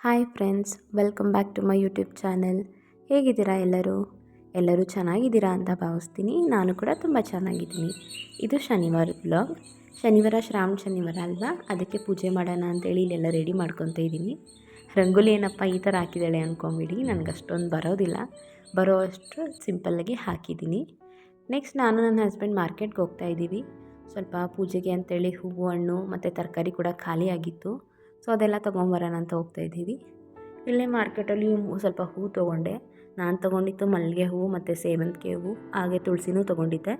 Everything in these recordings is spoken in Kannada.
Hi friends, welcome back to my YouTube channel. ಹೇಗಿದ್ದೀರಾ ಎಲ್ಲರೂ ಚೆನ್ನಾಗಿದ್ದೀರಾ ಅಂತ ಭಾವಿಸ್ತೀನಿ. ನಾನು ಕೂಡ ತುಂಬ ಚೆನ್ನಾಗಿದ್ದೀನಿ. ಇದು ಶನಿವಾರದ ವ್ಲಾಗ್. ಶನಿವಾರ ಶ್ರಾವಣ ಶನಿವಾರ ಅಲ್ವಾ, ಅದಕ್ಕೆ ಪೂಜೆ ಮಾಡೋಣ ಅಂತೇಳಿ ಇಲ್ಲೆಲ್ಲ ರೆಡಿ ಮಾಡ್ಕೊತಾ ಇದ್ದೀನಿ. ರಂಗೋಲಿ ಏನಪ್ಪ ಈ ಥರ ಹಾಕಿದ್ದಾಳೆ ಅಂದ್ಕೊಂಬಿಡಿ, ನನಗೆ ಅಷ್ಟೊಂದು ಬರೋದಿಲ್ಲ. ಬರೋ ಅಷ್ಟು ಸಿಂಪಲ್ಲಾಗಿ ಹಾಕಿದ್ದೀನಿ. ನೆಕ್ಸ್ಟ್ ನಾನು ನನ್ನ ಹಸ್ಬೆಂಡ್ ಮಾರ್ಕೆಟ್ಗೆ ಹೋಗ್ತಾ ಇದ್ದೀವಿ. ಸ್ವಲ್ಪ ಪೂಜೆಗೆ ಅಂತೇಳಿ ಹೂವು, ಹಣ್ಣು ಮತ್ತು ತರಕಾರಿ ಕೂಡ ಖಾಲಿ ಆಗಿತ್ತು. ಸೊ ಅದೆಲ್ಲ ತೊಗೊಂಬರೋಣ ಅಂತ ಹೋಗ್ತಾಯಿದ್ದೀವಿ. ಇಲ್ಲೇ ಮಾರ್ಕೆಟಲ್ಲಿ ಸ್ವಲ್ಪ ಹೂವು ತೊಗೊಂಡೆ. ನಾನು ತೊಗೊಂಡಿದ್ದು ಮಲ್ಲಿಗೆ ಹೂವು ಮತ್ತು ಸೇವಂತಿಗೆ ಹೂವು, ಹಾಗೆ ತುಳಸಿನೂ ತೊಗೊಂಡಿದ್ದೆ.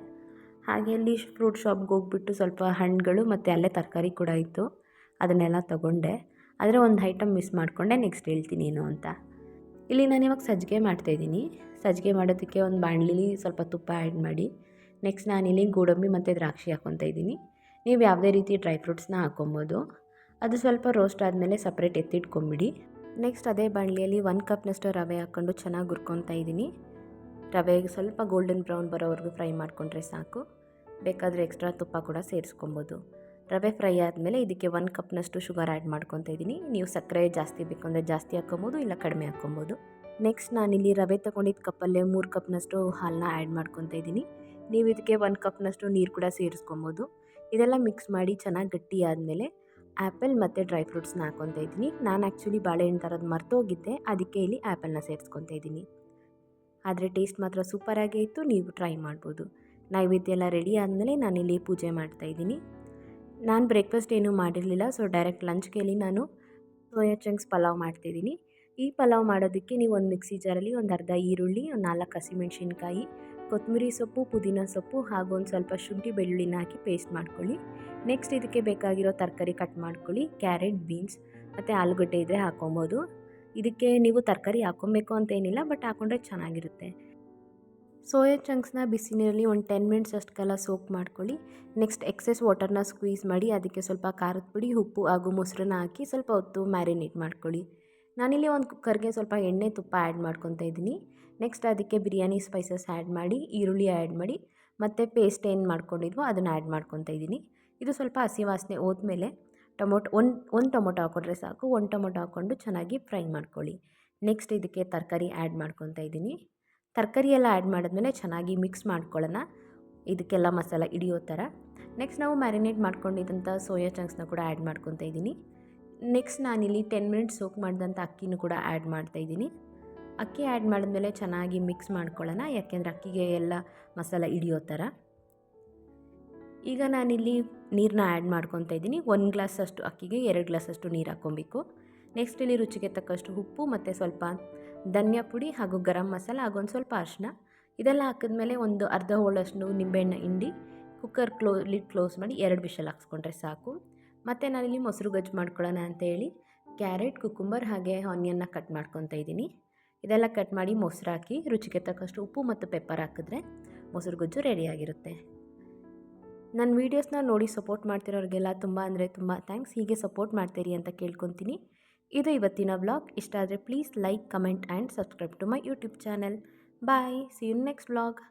ಹಾಗೆ ಅಲ್ಲಿ ಫ್ರೂಟ್ ಶಾಪ್ಗೆ ಹೋಗ್ಬಿಟ್ಟು ಸ್ವಲ್ಪ ಹಣ್ಣುಗಳು ಮತ್ತು ಅಲ್ಲೇ ತರಕಾರಿ ಕೂಡ ಇತ್ತು, ಅದನ್ನೆಲ್ಲ ತೊಗೊಂಡೆ. ಆದರೆ ಒಂದು ಐಟಮ್ ಮಿಸ್ ಮಾಡಿಕೊಂಡೆ, ನೆಕ್ಸ್ಟ್ ಹೇಳ್ತೀನಿ ಏನು ಅಂತ. ಇಲ್ಲಿ ನಾನಿವಾಗ ಸಜ್ಜಿಗೆ ಮಾಡ್ತಾಯಿದ್ದೀನಿ. ಸಜ್ಜಿಗೆ ಮಾಡೋದಕ್ಕೆ ಒಂದು ಬಾಣಲಿಲಿ ಸ್ವಲ್ಪ ತುಪ್ಪ ಆ್ಯಡ್ ಮಾಡಿ, ನೆಕ್ಸ್ಟ್ ನಾನಿಲ್ಲಿ ಗೋಡಂಬಿ ಮತ್ತು ದ್ರಾಕ್ಷಿ ಹಾಕ್ಕೊತಾ ಇದ್ದೀನಿ. ನೀವು ಯಾವುದೇ ರೀತಿ ಡ್ರೈ ಫ್ರೂಟ್ಸ್ನ ಹಾಕ್ಕೊಬೋದು. ಅದು ಸ್ವಲ್ಪ ರೋಸ್ಟ್ ಆದಮೇಲೆ ಸಪ್ರೇಟ್ ಎತ್ತಿಟ್ಕೊಂಬಿಡಿ. ನೆಕ್ಸ್ಟ್ ಅದೇ ಬಾಣಲಿಯಲ್ಲಿ 1 ಕಪ್ನಷ್ಟು ರವೆ ಹಾಕ್ಕೊಂಡು ಚೆನ್ನಾಗಿ ಹುರ್ಕೊತಾ ಇದ್ದೀನಿ. ರವೆಗೆ ಸ್ವಲ್ಪ ಗೋಲ್ಡನ್ ಬ್ರೌನ್ ಬರೋವರೆಗೂ ಫ್ರೈ ಮಾಡಿಕೊಂಡ್ರೆ ಸಾಕು. ಬೇಕಾದರೆ ಎಕ್ಸ್ಟ್ರಾ ತುಪ್ಪ ಕೂಡ ಸೇರಿಸ್ಕೊಬೋದು. ರವೆ ಫ್ರೈ ಆದಮೇಲೆ ಇದಕ್ಕೆ 1 ಕಪ್ನಷ್ಟು ಶುಗರ್ ಆ್ಯಡ್ ಮಾಡ್ಕೊತಾ ಇದ್ದೀನಿ. ನೀವು ಸಕ್ಕರೆ ಜಾಸ್ತಿ ಬೇಕು ಅಂದರೆ ಜಾಸ್ತಿ ಹಾಕ್ಕೊಬೋದು, ಇಲ್ಲ ಕಡಿಮೆ ಹಾಕ್ಕೊಬೋದು. ನೆಕ್ಸ್ಟ್ ನಾನಿಲ್ಲಿ ರವೆ ತೊಗೊಂಡಿದ್ದ ಕಪ್ಪಲ್ಲೇ 3 ಕಪ್ನಷ್ಟು ಹಾಲನ್ನ ಆ್ಯಡ್ ಮಾಡ್ಕೊತಾ ಇದ್ದೀನಿ. ನೀವು ಇದಕ್ಕೆ 1 ಕಪ್ನಷ್ಟು ನೀರು ಕೂಡ ಸೇರಿಸ್ಕೊಬೋದು. ಇದೆಲ್ಲ ಮಿಕ್ಸ್ ಮಾಡಿ ಚೆನ್ನಾಗಿ ಗಟ್ಟಿ ಆದಮೇಲೆ ಆ್ಯಪಲ್ ಮತ್ತು ಡ್ರೈ ಫ್ರೂಟ್ಸ್ನ ಹಾಕ್ಕೊತಾ ಇದ್ದೀನಿ. ನಾನು ಆ್ಯಕ್ಚುಲಿ ಬಾಳೆಹಣ್ಣು ತರೋದು ಮರ್ತೋಗಿದ್ದೆ, ಅದಕ್ಕೆ ಇಲ್ಲಿ ಆ್ಯಪಲ್ನ ಸೇರಿಸ್ಕೊತಾ ಇದ್ದೀನಿ. ಆದರೆ ಟೇಸ್ಟ್ ಮಾತ್ರ ಸೂಪರಾಗೇ ಇತ್ತು, ನೀವು ಟ್ರೈ ಮಾಡ್ಬೋದು. ನೈವೇದ್ಯ ಎಲ್ಲ ರೆಡಿ ಆದಮೇಲೆ ನಾನಿಲ್ಲಿ ಪೂಜೆ ಮಾಡ್ತಾಯಿದ್ದೀನಿ. ನಾನು ಬ್ರೇಕ್ಫಾಸ್ಟ್ ಏನೂ ಮಾಡಿರಲಿಲ್ಲ, ಸೊ ಡೈರೆಕ್ಟ್ ಲಂಚ್ಗೆ ನಾನು ಸೋಯಾ ಚಂಕ್ಸ್ ಪಲಾವ್ ಮಾಡ್ತಾಯಿದ್ದೀನಿ. ಈ ಪಲಾವ್ ಮಾಡೋದಕ್ಕೆ ನೀವು ಒಂದು ಮಿಕ್ಸಿ ಜಾರಲ್ಲಿ ಒಂದು ಅರ್ಧ ಈರುಳ್ಳಿ, ಒಂದು 4 ಹಸಿಮೆಣ್ಸಿನ್ಕಾಯಿ, ಕೊತ್ತಂಬರಿ ಸೊಪ್ಪು, ಪುದೀನ ಸೊಪ್ಪು ಹಾಗೂ ಒಂದು ಸ್ವಲ್ಪ ಶುಂಠಿ ಬೆಳ್ಳುಳ್ಳಿನ ಹಾಕಿ ಪೇಸ್ಟ್ ಮಾಡ್ಕೊಳ್ಳಿ. ನೆಕ್ಸ್ಟ್ ಇದಕ್ಕೆ ಬೇಕಾಗಿರೋ ತರಕಾರಿ ಕಟ್ ಮಾಡ್ಕೊಳ್ಳಿ. ಕ್ಯಾರೆಟ್, ಬೀನ್ಸ್ ಮತ್ತು ಆಲೂಗಡ್ಡೆ ಇದ್ದರೆ ಹಾಕ್ಕೊಬೋದು. ಇದಕ್ಕೆ ನೀವು ತರಕಾರಿ ಹಾಕ್ಕೊಬೇಕು ಅಂತ ಏನಿಲ್ಲ, ಬಟ್ ಹಾಕ್ಕೊಂಡ್ರೆ ಚೆನ್ನಾಗಿರುತ್ತೆ. ಸೋಯಾ ಚಂಕ್ಸ್ನ ಬಿಸಿ ನೀರಲ್ಲಿ ಒಂದು 10 ಮಿನಿಟ್ಸ್ ಅಷ್ಟು ಕಾಲ ಸೋಕ್ ಮಾಡ್ಕೊಳ್ಳಿ. ನೆಕ್ಸ್ಟ್ ಎಕ್ಸೆಸ್ ವಾಟರ್ನ ಸ್ಕ್ವೀಸ್ ಮಾಡಿ ಅದಕ್ಕೆ ಸ್ವಲ್ಪ ಖಾರದ ಪುಡಿ, ಉಪ್ಪು ಹಾಗೂ ಮೊಸರನ್ನ ಹಾಕಿ ಸ್ವಲ್ಪ ಹೊತ್ತು ಮ್ಯಾರಿನೇಟ್ ಮಾಡ್ಕೊಳ್ಳಿ. ನಾನಿಲ್ಲಿ ಒಂದು ಕುಕ್ಕರ್ಗೆ ಸ್ವಲ್ಪ ಎಣ್ಣೆ, ತುಪ್ಪ ಆ್ಯಡ್ ಮಾಡ್ಕೊತಾ ಇದ್ದೀನಿ. ನೆಕ್ಸ್ಟ್ ಅದಕ್ಕೆ ಬಿರಿಯಾನಿ ಸ್ಪೈಸಸ್ ಆ್ಯಡ್ ಮಾಡಿ, ಈರುಳ್ಳಿ ಆ್ಯಡ್ ಮಾಡಿ, ಮತ್ತು ಪೇಸ್ಟ್ ಏನು ಮಾಡ್ಕೊಂಡಿದ್ವೋ ಅದನ್ನು ಆ್ಯಡ್ ಮಾಡ್ಕೊತಾ ಇದ್ದೀನಿ. ಇದು ಸ್ವಲ್ಪ ಹಸಿ ವಾಸನೆ ಹೋದ್ಮೇಲೆ ಒಂದು ಟೊಮೊಟೊ ಹಾಕ್ಕೊಂಡ್ರೆ ಸಾಕು. 1 ಟೊಮೊಟೊ ಹಾಕ್ಕೊಂಡು ಚೆನ್ನಾಗಿ ಫ್ರೈ ಮಾಡ್ಕೊಳ್ಳಿ. ನೆಕ್ಸ್ಟ್ ಇದಕ್ಕೆ ತರಕಾರಿ ಆ್ಯಡ್ ಮಾಡ್ಕೊತಾ ಇದ್ದೀನಿ. ತರಕಾರಿ ಎಲ್ಲ ಆ್ಯಡ್ ಮಾಡಿದ್ಮೇಲೆ ಚೆನ್ನಾಗಿ ಮಿಕ್ಸ್ ಮಾಡ್ಕೊಳ್ಳೋಣ, ಇದಕ್ಕೆಲ್ಲ ಮಸಾಲ ಹಿಡಿಯೋ ಥರ. ನೆಕ್ಸ್ಟ್ ನಾವು ಮ್ಯಾರಿನೇಟ್ ಮಾಡ್ಕೊಂಡಿದ್ದಂಥ ಸೋಯಾ ಚಂಕ್ಸ್ನ ಕೂಡ ಆ್ಯಡ್ ಮಾಡ್ಕೊತಾ ಇದ್ದೀನಿ. ನೆಕ್ಸ್ಟ್ ನಾನಿಲ್ಲಿ 10 ಮಿನಿಟ್ಸ್ ಸೋಕ್ ಮಾಡಿದಂಥ ಅಕ್ಕಿನೂ ಕೂಡ ಆ್ಯಡ್ ಮಾಡ್ತಾಯಿದ್ದೀನಿ. ಅಕ್ಕಿ ಆ್ಯಡ್ ಮಾಡಿದ್ಮೇಲೆ ಚೆನ್ನಾಗಿ ಮಿಕ್ಸ್ ಮಾಡ್ಕೊಳ್ಳೋಣ, ಯಾಕೆಂದರೆ ಅಕ್ಕಿಗೆ ಎಲ್ಲ ಮಸಾಲ ಹಿಡಿಯೋ ಥರ. ಈಗ ನಾನಿಲ್ಲಿ ನೀರನ್ನ ಆ್ಯಡ್ ಮಾಡ್ಕೊತಾ ಇದ್ದೀನಿ. 1 ಗ್ಲಾಸಷ್ಟು ಅಕ್ಕಿಗೆ 2 ಗ್ಲಾಸಷ್ಟು ನೀರು ಹಾಕ್ಕೊಬೇಕು. ನೆಕ್ಸ್ಟ್ ಇಲ್ಲಿ ರುಚಿಗೆ ತಕ್ಕಷ್ಟು ಉಪ್ಪು ಮತ್ತು ಸ್ವಲ್ಪ ಧನಿಯಾ ಪುಡಿ ಹಾಗೂ ಗರಂ ಮಸಾಲ ಹಾಗೂ ಒಂದು ಸ್ವಲ್ಪ ಅರಿಶಿನ ಇದೆಲ್ಲ ಹಾಕಿದ್ಮೇಲೆ ಒಂದು ಅರ್ಧ ಹೋಳಷ್ಟು ನಿಂಬೆಹಣ್ಣು ಹಿಂಡಿ ಕುಕ್ಕರ್ ಲಿಡ್ ಕ್ಲೋಸ್ ಮಾಡಿ 2 ವಿಷಲ್ ಹಾಕ್ಸ್ಕೊಂಡ್ರೆ ಸಾಕು. ಮತ್ತು ನಾನಿಲ್ಲಿ ಮೊಸರು ಗೊಜ್ಜು ಮಾಡ್ಕೊಳ್ಳೋಣ ಅಂತೇಳಿ ಕ್ಯಾರೆಟ್, ಕುಕುಂಬರ್ ಹಾಗೆ ಆನಿಯನ್ನ ಕಟ್ ಮಾಡ್ಕೊತಾ ಇದ್ದೀನಿ. ಇದೆಲ್ಲ ಕಟ್ ಮಾಡಿ ಮೊಸರು ಹಾಕಿ ರುಚಿಗೆ ತಕ್ಕಷ್ಟು ಉಪ್ಪು ಮತ್ತು ಪೆಪ್ಪರ್ ಹಾಕಿದ್ರೆ ಮೊಸರು ಗೊಜ್ಜು ರೆಡಿಯಾಗಿರುತ್ತೆ. ನನ್ನ ವೀಡಿಯೋಸ್ನ ನೋಡಿ ಸಪೋರ್ಟ್ ಮಾಡ್ತಿರೋರಿಗೆಲ್ಲ ತುಂಬ ಅಂದರೆ ತುಂಬ ಥ್ಯಾಂಕ್ಸ್. ಹೀಗೆ ಸಪೋರ್ಟ್ ಮಾಡ್ತೀರಿ ಅಂತ ಕೇಳ್ಕೊತೀನಿ. ಇದು ಇವತ್ತಿನ ವ್ಲಾಗ್. ಇಷ್ಟ ಆದರೆ please like, comment and subscribe to my YouTube channel. Bye, see you next vlog.